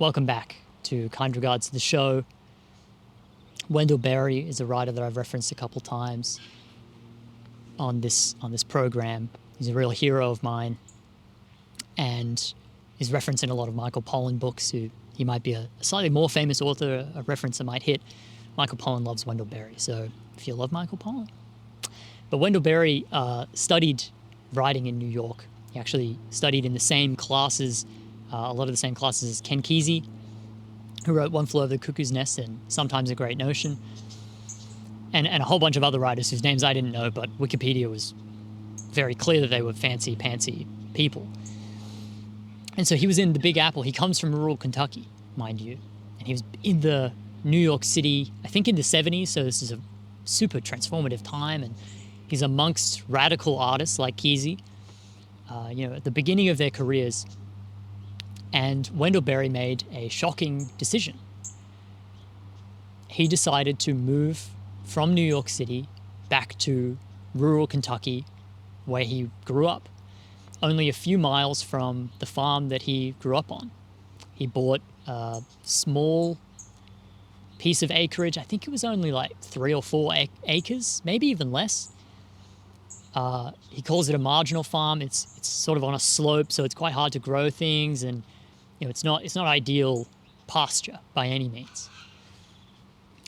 Welcome back to Kind Regards to the show. Wendell Berry is a writer that I've referenced a couple times on this program. He's a real hero of mine and is referenced in a lot of Michael Pollan books. He might be a slightly more famous author, a reference that might hit. Michael Pollan loves Wendell Berry, so if you love Michael Pollan. But Wendell Berry studied writing in New York. He actually studied in the same classes, a lot of the same classes as Ken Kesey, who wrote One Flew Over the Cuckoo's Nest and Sometimes a Great Notion, and a whole bunch of other writers whose names I didn't know, but Wikipedia was very clear that they were fancy-pantsy people. And so he was in the Big Apple. He comes from rural Kentucky, mind you, and he was in the New York City, I think in the 70s, so this is a super transformative time, and he's amongst radical artists like Kesey, at the beginning of their careers. And Wendell Berry made a shocking decision. He decided to move from New York City back to rural Kentucky, where he grew up, only a few miles from the farm that he grew up on. He bought a small piece of acreage. I think it was only like 3 or 4 acres, maybe even less. He calls it a marginal farm. It's sort of on a slope, so it's quite hard to grow things, and it's not ideal pasture by any means.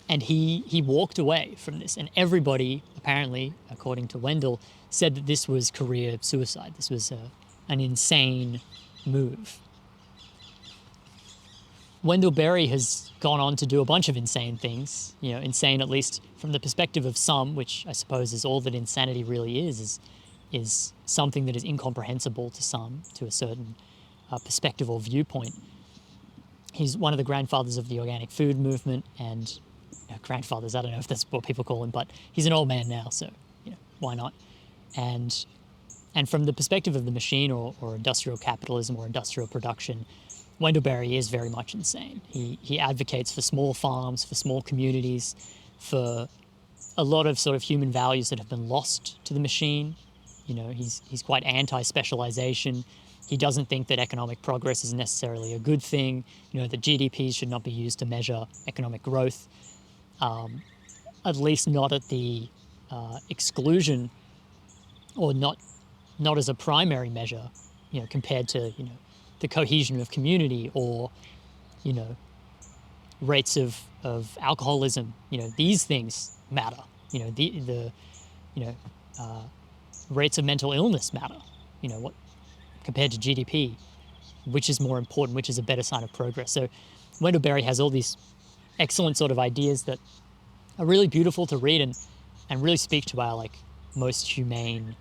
And he walked away from this, and everybody, apparently, according to Wendell, said that this was career suicide. This was an insane move. Wendell Berry has gone on to do a bunch of insane things, insane at least from the perspective of some, which I suppose is all that insanity really is something that is incomprehensible to some, to a certain perspective or viewpoint. He's one of the grandfathers of the organic food movement, and grandfathers, I don't know if that's what people call him, but he's an old man now, so why not? And from the perspective of the machine or industrial capitalism or industrial production, Wendell Berry is very much insane. He advocates for small farms, for small communities, for a lot of sort of human values that have been lost to the machine. He's quite anti-specialization. He doesn't think that economic progress is necessarily a good thing, that GDP should not be used to measure economic growth, at least not at the exclusion, or not as a primary measure, compared to, the cohesion of community or, rates of alcoholism. These things matter. The rates of mental illness matter. What compared to GDP, which is more important, which is a better sign of progress. So Wendell Berry has all these excellent sort of ideas that are really beautiful to read and really speak to our most humane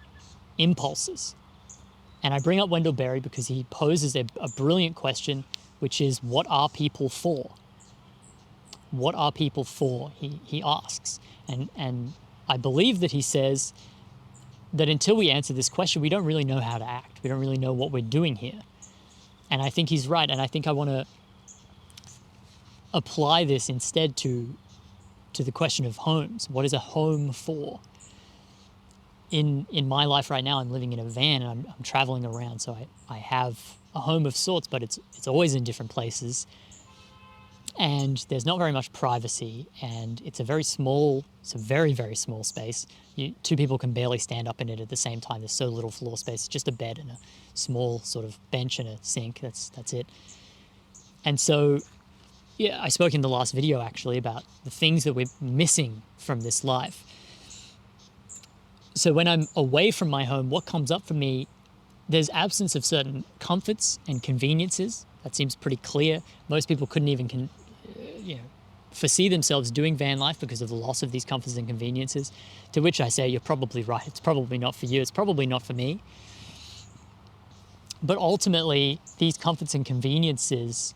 impulses. And I bring up Wendell Berry because he poses a brilliant question, which is, what are people for? What are people for? He asks. And I believe that he says that until we answer this question, we don't really know how to act. We don't really know what we're doing here. And I think he's right. And I think I want to apply this instead to the question of homes. What is a home for? In my life right now, I'm living in a van and I'm traveling around. So I have a home of sorts, but it's always in different places. And there's not very much privacy, and it's a very, very small space. 2 people can barely stand up in it at the same time. There's so little floor space. It's just a bed and a small sort of bench and a sink. That's it. And so, I spoke in the last video actually about the things that we're missing from this life. So when I'm away from my home, what comes up for me, there's absence of certain comforts and conveniences. That seems pretty clear. Most people couldn't even foresee themselves doing van life because of the loss of these comforts and conveniences, to which I say, you're probably right. It's probably not for you. It's probably not for me. But ultimately, these comforts and conveniences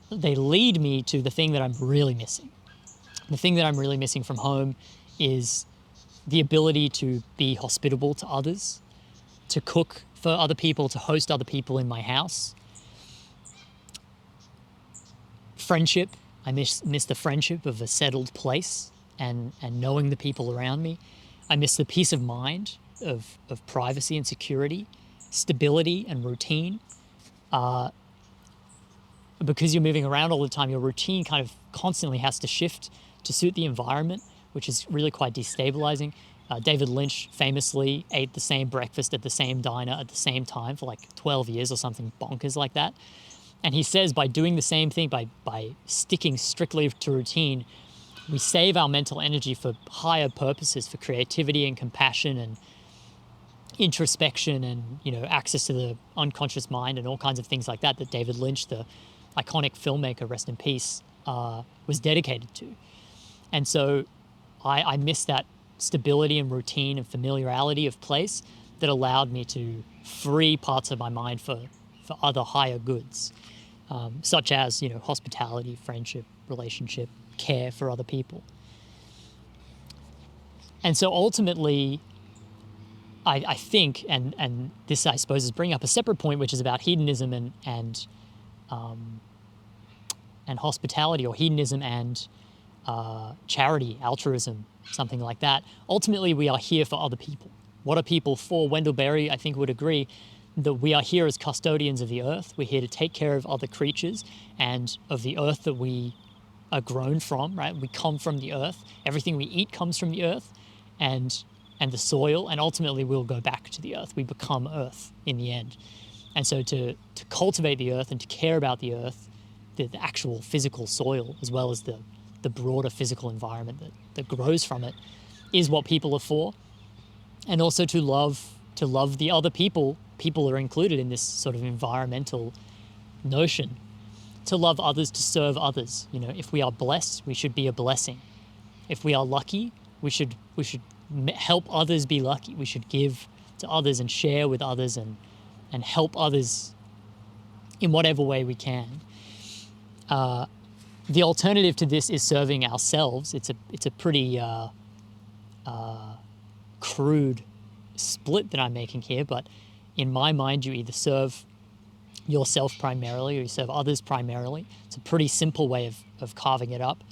they lead me to the thing that I'm really missing. The thing that I'm really missing from home is the ability to be hospitable to others, to cook for other people, to host other people in my house. Friendship. I miss the friendship of a settled place and knowing the people around me. I miss the peace of mind of privacy and security, stability and routine. Because you're moving around all the time, your routine kind of constantly has to shift to suit the environment, which is really quite destabilizing. David Lynch famously ate the same breakfast at the same diner at the same time for like 12 years or something bonkers like that. And he says by doing the same thing, by sticking strictly to routine, we save our mental energy for higher purposes, for creativity and compassion and introspection and, access to the unconscious mind and all kinds of things like that David Lynch, the iconic filmmaker, rest in peace, was dedicated to. And so I miss that stability and routine and familiarity of place that allowed me to free parts of my mind for other higher goods, such as, hospitality, friendship, relationship, care for other people. And so ultimately, I think, and this I suppose is bringing up a separate point, which is about hedonism and hospitality, or hedonism and charity, altruism, something like that. Ultimately, we are here for other people. What are people for? Wendell Berry, I think, would agree that we are here as custodians of the earth. We're here to take care of other creatures and of the earth that we are grown from, right? We come from the earth. Everything we eat comes from the earth and the soil, and ultimately we'll go back to the earth. We become earth in the end. And so to cultivate the earth and to care about the earth, the actual physical soil, as well as the broader physical environment that grows from it, is what people are for. And also to love the other people. People are included in this sort of environmental notion. To love others, to serve others. If we are blessed, we should be a blessing. If we are lucky, we should help others be lucky. We should give to others and share with others and help others in whatever way we can. The alternative to this is serving ourselves. It's a pretty crude split that I'm making here, but in my mind, you either serve yourself primarily or you serve others primarily. It's a pretty simple way of carving it up.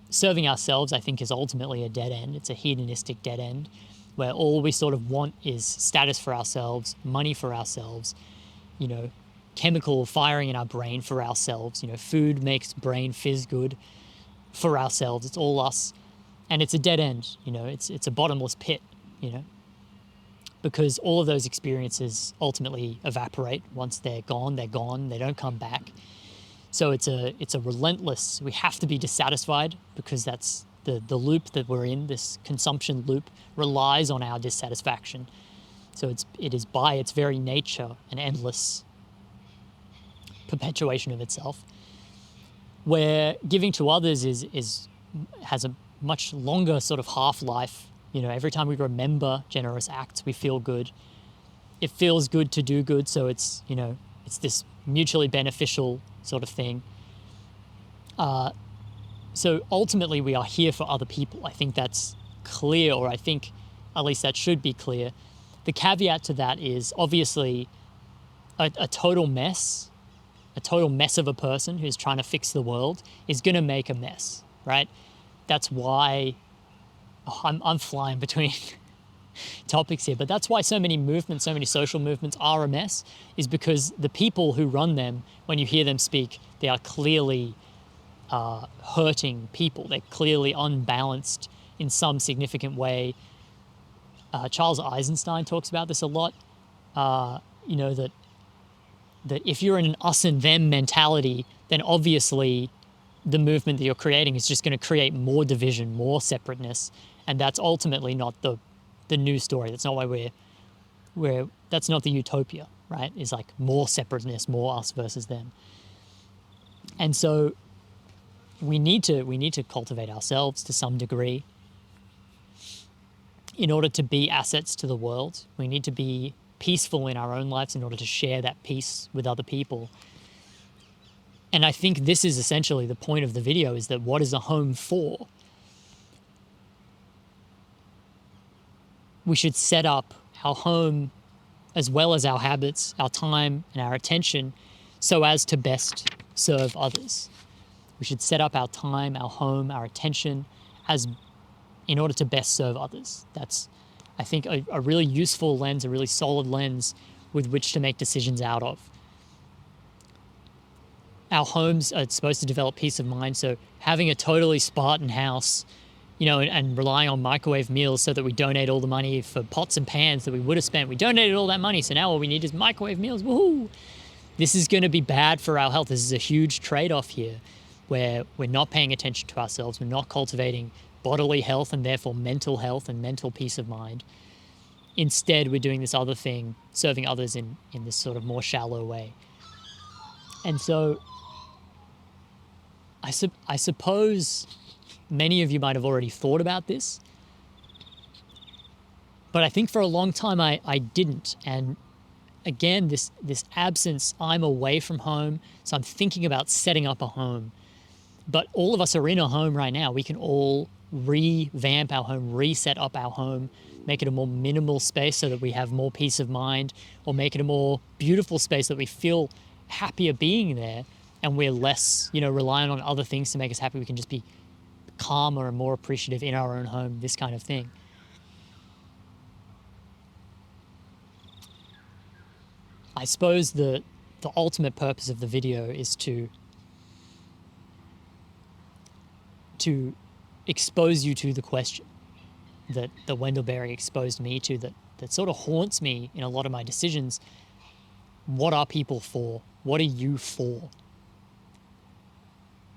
Serving ourselves, I think, is ultimately a dead end. It's a hedonistic dead end where all we sort of want is status for ourselves, money for ourselves, chemical firing in our brain for ourselves. Food makes brain fizz good for ourselves. It's all us. And it's a dead end. It's a bottomless pit, because all of those experiences ultimately evaporate. Once they're gone, they don't come back. So it's a relentless, we have to be dissatisfied because that's the loop that we're in. This consumption loop relies on our dissatisfaction. So it is by its very nature an endless perpetuation of itself, where giving to others has a much longer sort of half-life. Every time we remember generous acts, we feel good. It feels good to do good, so it's this mutually beneficial sort of thing. So ultimately, we are here for other people. I think that's clear, or I think at least that should be clear. The caveat to that is obviously a total mess of a person who's trying to fix the world is going to make a mess, right? That's why I'm flying between topics here, but that's why so many movements, so many social movements are a mess, is because the people who run them, when you hear them speak, they are clearly hurting people. They're clearly unbalanced in some significant way. Charles Eisenstein talks about this a lot, that if you're in an us and them mentality, then obviously the movement that you're creating is just going to create more division, more separateness, and that's ultimately not the new story. That's not why that's not the utopia, right? Is like more separateness, more us versus them. And so we need to cultivate ourselves to some degree in order to be assets to the world. We need to be peaceful in our own lives in order to share that peace with other people. And I think this is essentially the point of the video, is that what is a home for? We should set up our home, as well as our habits, our time, and our attention, so as to best serve others. We should set up our time, our home, our attention in order to best serve others. I think a really useful lens, a really solid lens with which to make decisions out of. Our homes are supposed to develop peace of mind, so having a totally Spartan house, and relying on microwave meals so that we donate all the money for pots and pans that we would have spent. We donated all that money, so now all we need is microwave meals. Woohoo! This is going to be bad for our health. This is a huge trade-off here where we're not paying attention to ourselves. We're not cultivating bodily health and therefore mental health and mental peace of mind. Instead, we're doing this other thing, serving others in this sort of more shallow way. And so I suppose many of you might have already thought about this, but I think for a long time I didn't. And again, this absence, I'm away from home, so I'm thinking about setting up a home. But all of us are in a home right now. We can all revamp our home, reset up our home, make it a more minimal space so that we have more peace of mind, or make it a more beautiful space so that we feel happier being there and we're less, reliant on other things to make us happy. We can just be calmer and more appreciative in our own home, this kind of thing. I suppose the ultimate purpose of the video is to expose you to the question that Wendell Berry exposed me to, that sort of haunts me in a lot of my decisions. What are people for? What are you for?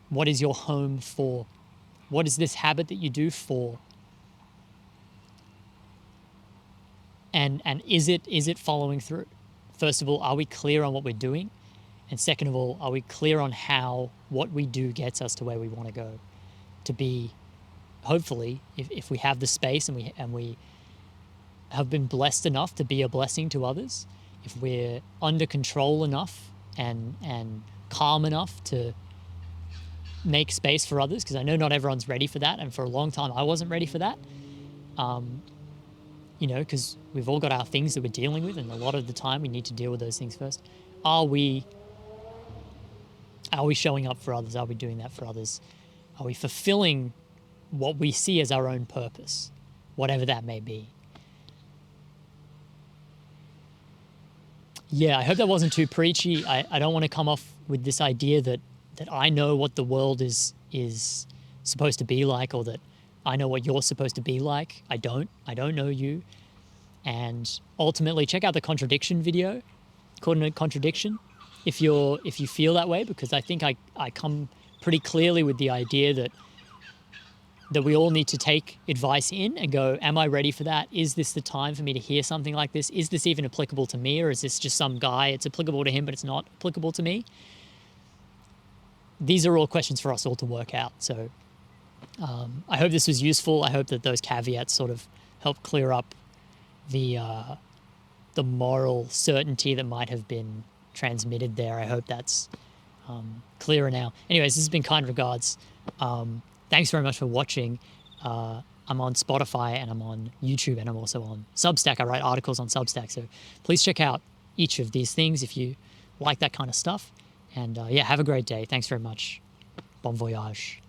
What is your home for? What is this habit that you do for? And is it following through? First of all, are we clear on what we're doing? And second of all, are we clear on how what we do gets us to where we want to go? To be, hopefully, if we have the space and we have been blessed enough to be a blessing to others, if we're under control enough and calm enough to make space for others, because I know not everyone's ready for that, and for a long time I wasn't ready for that. Because we've all got our things that we're dealing with, and a lot of the time we need to deal with those things first. Are we showing up for others? Are we doing that for others? Are we fulfilling what we see as our own purpose, whatever that may be? Yeah, I hope that wasn't too preachy. I don't want to come off with this idea that I know what the world is supposed to be like, or that I know what you're supposed to be like. I don't know you. And ultimately, check out the contradiction video, coordinate contradiction, if you feel that way, because I think I come pretty clearly with the idea that we all need to take advice in and go, am I ready for that? Is this the time for me to hear something like this? Is this even applicable to me, or is this just some guy? It's applicable to him, but it's not applicable to me. These are all questions for us all to work out. So I hope this was useful. I hope that those caveats sort of help clear up the moral certainty that might have been transmitted there. I hope that's clearer now. Anyways, this has been Kind Regards. Thanks very much for watching. I'm on Spotify and I'm on YouTube and I'm also on Substack. I write articles on Substack. So please check out each of these things if you like that kind of stuff. And have a great day. Thanks very much. Bon voyage.